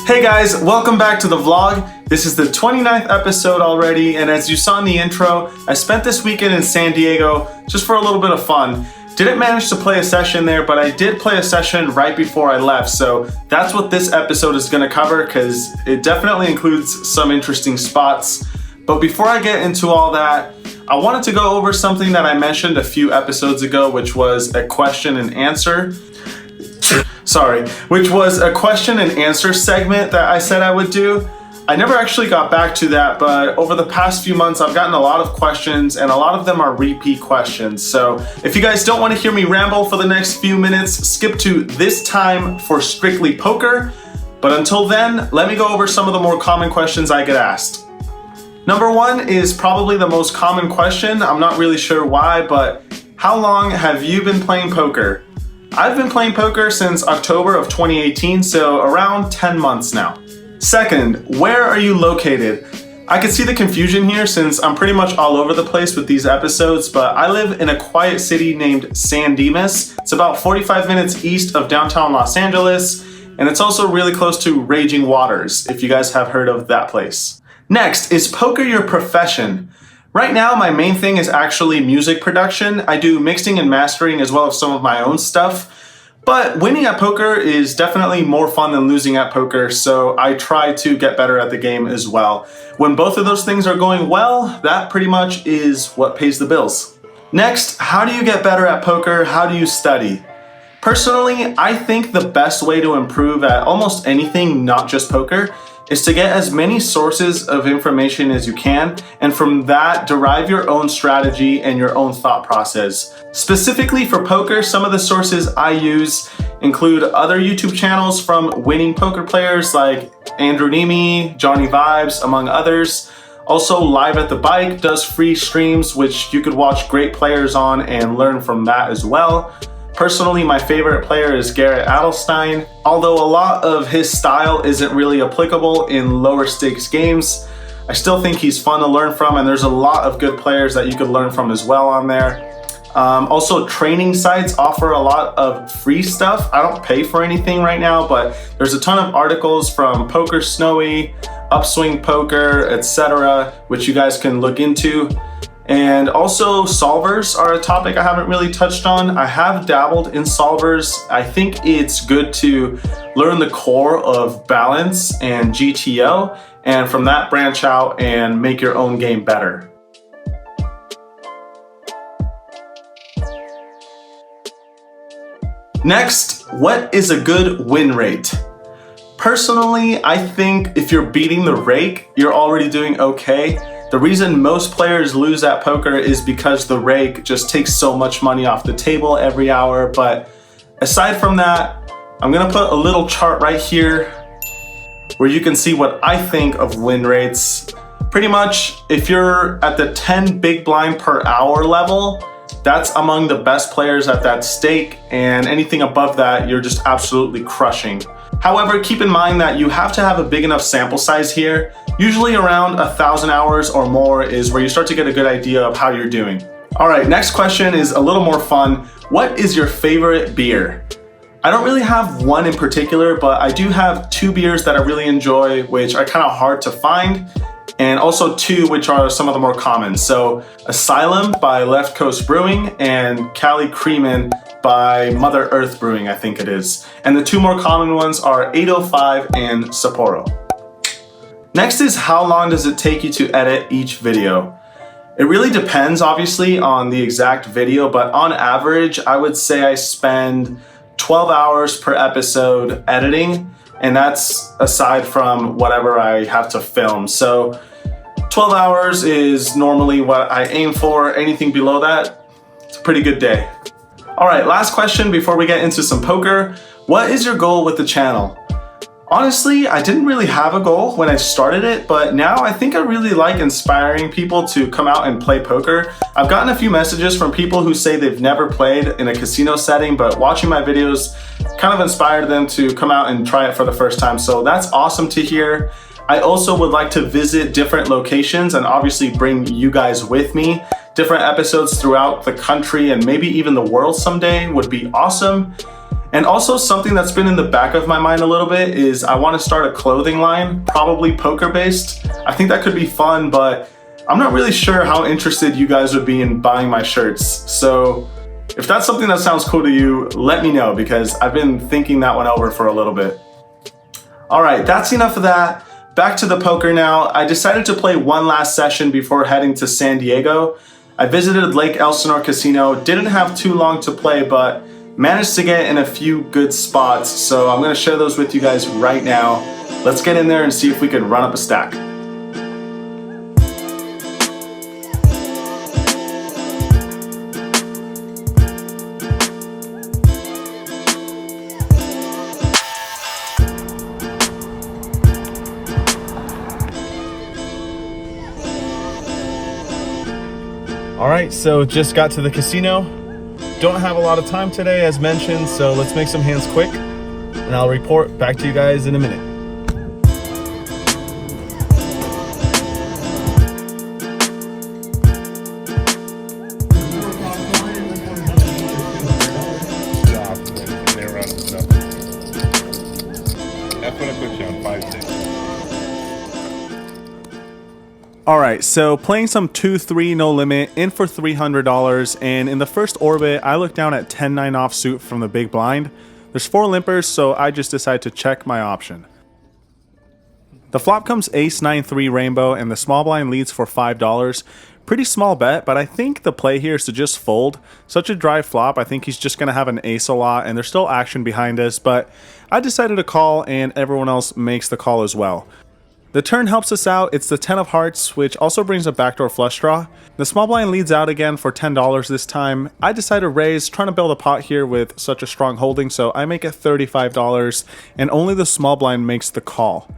Hey guys, welcome back to the vlog. This is the 29th episode already, and as you saw in the intro, I spent this weekend in San Diego just for a little bit of fun. Didn't manage to play a session there, but I did play a session right before I left, so that's what this episode is gonna cover because it definitely includes some interesting spots. But before I get into all that, I wanted to go over something that I mentioned a few episodes ago, which was a question and answer. Which was a question and answer segment that I said I would do. I never actually got back to that, but over the past few months, I've gotten a lot of questions and a lot of them are repeat questions. So if you guys don't want to hear me ramble for the next few minutes, skip to this time for Strictly Poker. But until then, let me go over some of the more common questions I get asked. Number one is probably the most common question. I'm not really sure why, but how long have you been playing poker? I've been playing poker since October of 2018, so around 10 months now. Second, where are you located? I can see the confusion here since I'm pretty much all over the place with these episodes, but I live in a quiet city named San Dimas. It's about 45 minutes east of downtown Los Angeles, and it's also really close to Raging Waters, if you guys have heard of that place. Next, is poker your profession? Right now, my main thing is actually music production. I do mixing and mastering as well as some of my own stuff. But winning at poker is definitely more fun than losing at poker, so I try to get better at the game as well. When both of those things are going well, that pretty much is what pays the bills. Next, how do you get better at poker? How do you study? Personally, I think the best way to improve at almost anything, not just poker, is to get as many sources of information as you can, and from that, derive your own strategy and your own thought process. Specifically for poker, some of the sources I use include other YouTube channels from winning poker players like Andrew Nemi, Johnny Vibes, among others. Also, Live at the Bike does free streams, which you could watch great players on and learn from that as well. Personally, my favorite player is Garrett Adelstein. Although a lot of his style isn't really applicable in lower stakes games, I still think he's fun to learn from, and there's a lot of good players that you could learn from as well on there. Also, training sites offer a lot of free stuff. I don't pay for anything right now, but there's a ton of articles from Poker Snowy, Upswing Poker, etc., which you guys can look into. And also, solvers are a topic I haven't really touched on. I have dabbled in solvers. I think it's good to learn the core of balance and GTO, and from that branch out and make your own game better. Next, what is a good win rate? Personally, I think if you're beating the rake, you're already doing okay. The reason most players lose at poker is because the rake just takes so much money off the table every hour. But aside from that, I'm gonna put a little chart right here where you can see what I think of win rates. Pretty much, if you're at the 10 big blind per hour level, that's among the best players at that stake, and anything above that, you're just absolutely crushing. However, keep in mind that you have to have a big enough sample size here. Usually around 1,000 hours or more is where you start to get a good idea of how you're doing. All right, next question is a little more fun. What is your favorite beer? I don't really have one in particular, but I do have two beers that I really enjoy, which are kind of hard to find, and also two which are some of the more common. So Asylum by Left Coast Brewing and Cali Creamin' by Mother Earth Brewing, I think it is. And the two more common ones are 805 and Sapporo. Next is, how long does it take you to edit each video? It really depends, obviously, on the exact video, but on average, I would say I spend 12 hours per episode editing, and that's aside from whatever I have to film. So 12 hours is normally what I aim for. Anything below that, it's a pretty good day. All right, last question before we get into some poker. What is your goal with the channel? Honestly, I didn't really have a goal when I started it, but now I think I really like inspiring people to come out and play poker. I've gotten a few messages from people who say they've never played in a casino setting, but watching my videos kind of inspired them to come out and try it for the first time. So that's awesome to hear. I also would like to visit different locations and obviously bring you guys with me. Different episodes throughout the country and maybe even the world someday would be awesome. And also something that's been in the back of my mind a little bit is I want to start a clothing line, probably poker based. I think that could be fun, but I'm not really sure how interested you guys would be in buying my shirts. So if that's something that sounds cool to you, let me know, because I've been thinking that one over for a little bit. All right, that's enough of that. Back to the poker now. I decided to play one last session before heading to San Diego. I visited Lake Elsinore Casino, didn't have too long to play, but managed to get in a few good spots. So I'm gonna share those with you guys right now. Let's get in there and see if we can run up a stack. All right, so just got to the casino. Don't have a lot of time today, as mentioned, so let's make some hands quick, and I'll report back to you guys in a minute. That's what I put you on, 5-6. All right, so playing some 2-3 no limit, in for $300, and in the first orbit, I look down at 10-9 offsuit from the big blind. There's 4 limpers, so I just decide to check my option. The flop comes ace-9-3 rainbow, and the small blind leads for $5. Pretty small bet, but I think the play here is to just fold. Such a dry flop, I think he's just going to have an ace a lot, and there's still action behind us, but I decided to call, and everyone else makes the call as well. The turn helps us out. It's the 10 of hearts, which also brings a backdoor flush draw. The small blind leads out again for $10 this time. I decide to raise, trying to build a pot here with such a strong holding, so I make it $35, and only the small blind makes the call.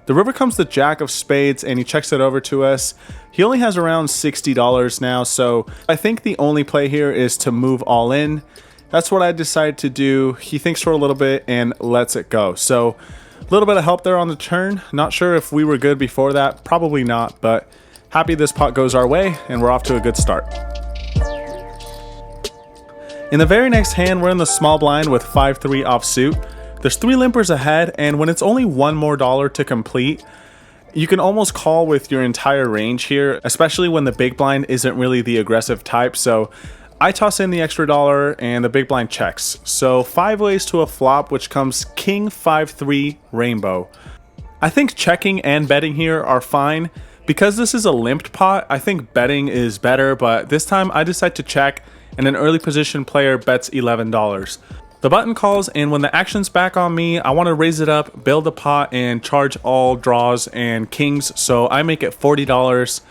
The river comes the jack of spades, and he checks it over to us. He only has around $60 now, so I think the only play here is to move all in. That's what I decide to do. He thinks for a little bit and lets it go. So a little bit of help there on the turn. Not sure if we were good before that. Probably not, but happy this pot goes our way and we're off to a good start. In the very next hand, we're in the small blind with 5-3 offsuit. There's 3 limpers ahead, and when it's only $1 more to complete, you can almost call with your entire range here, especially when the big blind isn't really the aggressive type. So I toss in the extra dollar and the big blind checks. So 5 ways to a flop, which comes king 5-3 rainbow. I think checking and betting here are fine. Because this is a limped pot, I think betting is better, but this time I decide to check, and an early position player bets $11. The button calls, and when the action's back on me, I want to raise it up, build a pot, and charge all draws and kings, so I make it $40.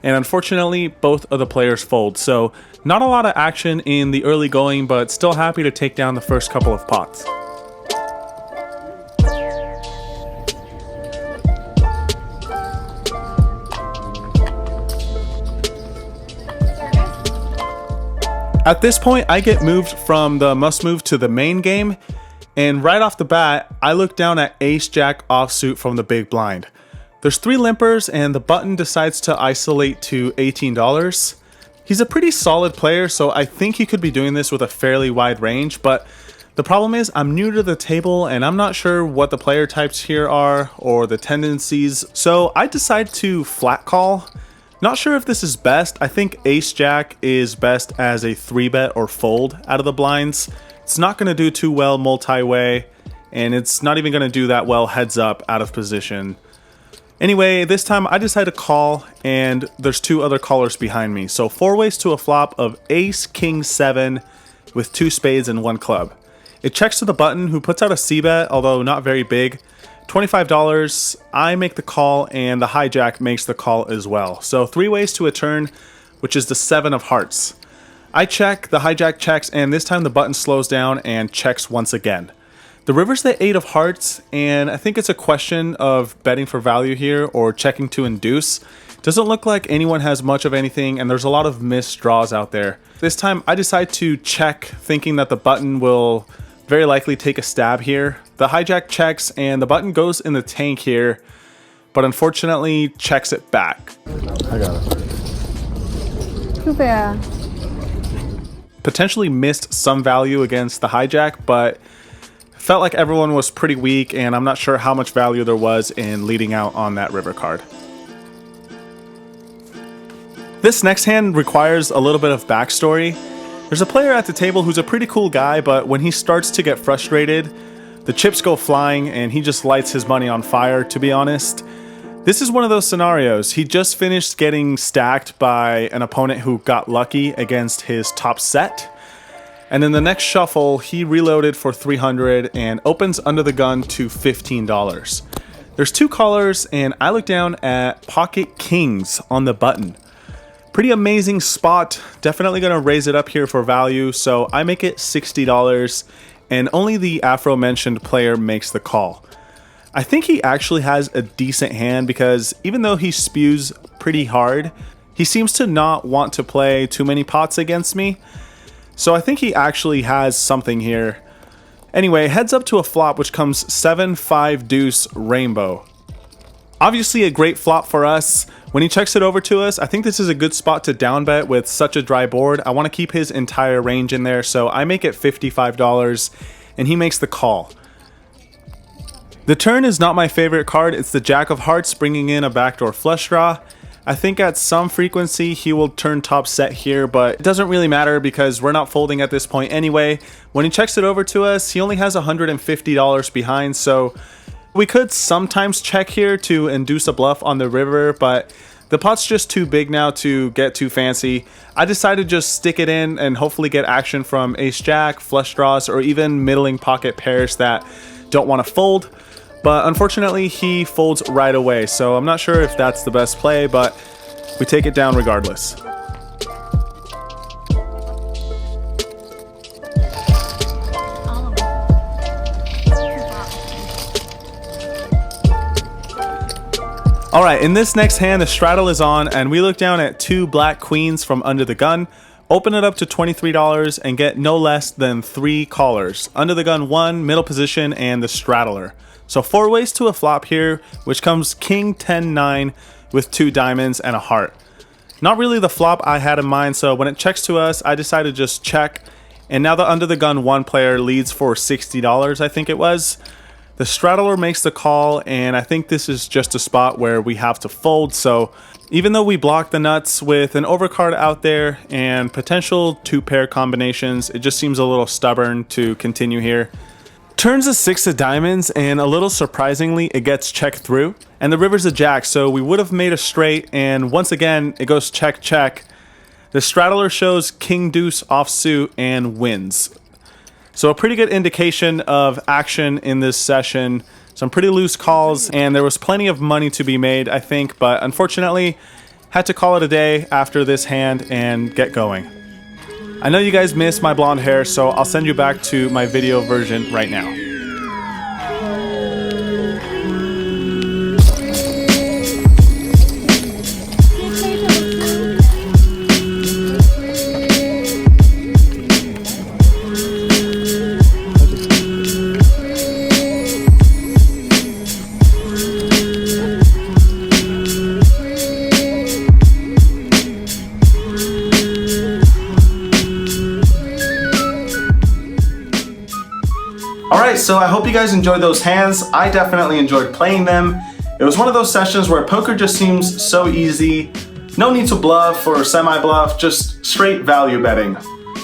And unfortunately, both of the players fold, so not a lot of action in the early going, but still happy to take down the first couple of pots. At this point, I get moved from the must move to the main game, and right off the bat, I look down at ace-jack offsuit from the big blind. There's 3 limpers, and the button decides to isolate to $18. He's a pretty solid player, so I think he could be doing this with a fairly wide range, but the problem is I'm new to the table and I'm not sure what the player types here are or the tendencies, so I decide to flat call. Not sure if this is best. I think ace-jack is best as a 3-bet or fold out of the blinds. It's not going to do too well multi-way, and it's not even going to do that well heads up out of position. Anyway, this time I decide to call, and there's 2 other callers behind me. So 4 ways to a flop of ace, king, 7 with 2 spades and 1 club. It checks to the button, who puts out a c-bet, although not very big. $25, I make the call, and the hijack makes the call as well. So 3 ways to a turn, which is the 7 of hearts. I check, the hijack checks, and this time the button slows down and checks once again. The river's the 8 of hearts, and I think it's a question of betting for value here or checking to induce. Doesn't look like anyone has much of anything, and there's a lot of missed draws out there. This time I decide to check, thinking that the button will very likely take a stab here. The hijack checks, and the button goes in the tank here, but unfortunately checks it back. I got it. Too bad. Potentially missed some value against the hijack, but felt like everyone was pretty weak, and I'm not sure how much value there was in leading out on that river card. This next hand requires a little bit of backstory. There's a player at the table who's a pretty cool guy, but when he starts to get frustrated, the chips go flying and he just lights his money on fire, to be honest. This is one of those scenarios. He just finished getting stacked by an opponent who got lucky against his top set. And then the next shuffle, he reloaded for 300 and opens under the gun to $15. There's 2 callers and I look down at pocket kings on the button. Pretty amazing spot. Definitely gonna raise it up here for value. So I make it $60 and only the aforementioned player makes the call. I think he actually has a decent hand because even though he spews pretty hard, he seems to not want to play too many pots against me. So I think he actually has something here. Anyway, heads up to a flop which comes 7-5 deuce rainbow. Obviously a great flop for us. When he checks it over to us, I think this is a good spot to down bet with such a dry board. I want to keep his entire range in there, so I make it $55 and he makes the call. The turn is not my favorite card. It's the Jack of Hearts bringing in a backdoor flush draw. I think at some frequency he will turn top set here, but it doesn't really matter because we're not folding at this point anyway. When he checks it over to us, he only has $150 behind, so we could sometimes check here to induce a bluff on the river, but the pot's just too big now to get too fancy. I decided to just stick it in and hopefully get action from ace jack, flush draws, or even middling pocket pairs that don't want to fold. But unfortunately he folds right away, so I'm not sure if that's the best play, but we take it down regardless. Alright, in this next hand, the straddle is on, and we look down at 2 black queens from under the gun, open it up to $23, and get no less than 3 callers. Under the gun 1, middle position, and the straddler. So 4 ways to a flop here, which comes king 10-9 with 2 diamonds and a heart. Not really the flop I had in mind, so when it checks to us, I decided to just check, and now the under the gun 1 player leads for $60, I think it was. The straddler makes the call, and I think this is just a spot where we have to fold, so even though we block the nuts with an overcard out there and potential 2-pair combinations, it just seems a little stubborn to continue here. Turns a 6 of diamonds, and a little surprisingly, it gets checked through, and the river's a jack, so we would have made a straight, and once again, it goes check, check. The straddler shows king deuce offsuit and wins. So a pretty good indication of action in this session. Some pretty loose calls, and there was plenty of money to be made, I think, but unfortunately, had to call it a day after this hand and get going. I know you guys miss my blonde hair, so I'll send you back to my video version right now. Alright, so I hope you guys enjoyed those hands. I definitely enjoyed playing them. It was one of those sessions where poker just seems so easy. No need to bluff or semi-bluff, just straight value betting.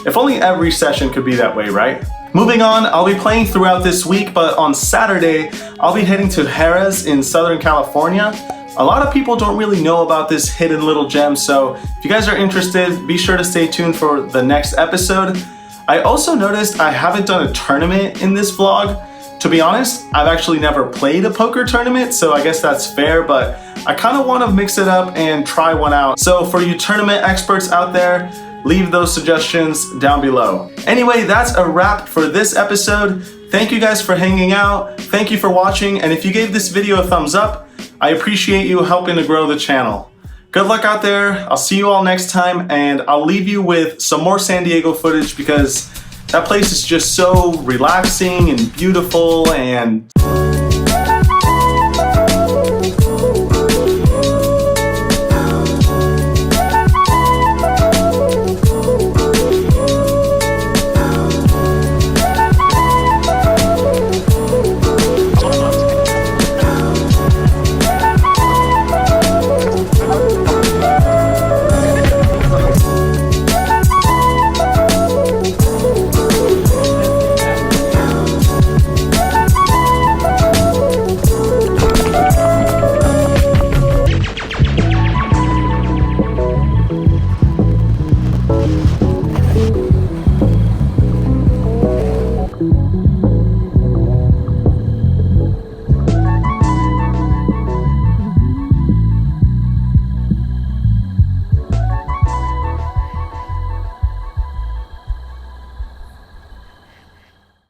If only every session could be that way, right? Moving on, I'll be playing throughout this week, but on Saturday, I'll be heading to Jerez in Southern California. A lot of people don't really know about this hidden little gem, so if you guys are interested, be sure to stay tuned for the next episode. I also noticed I haven't done a tournament in this vlog. To be honest, I've actually never played a poker tournament, so I guess that's fair, but I kind of want to mix it up and try one out. So for you tournament experts out there, leave those suggestions down below. Anyway, that's a wrap for this episode. Thank you guys for hanging out. Thank you for watching, and if you gave this video a thumbs up, I appreciate you helping to grow the channel. Good luck out there. I'll see you all next time, and I'll leave you with some more San Diego footage because that place is just so relaxing and beautiful and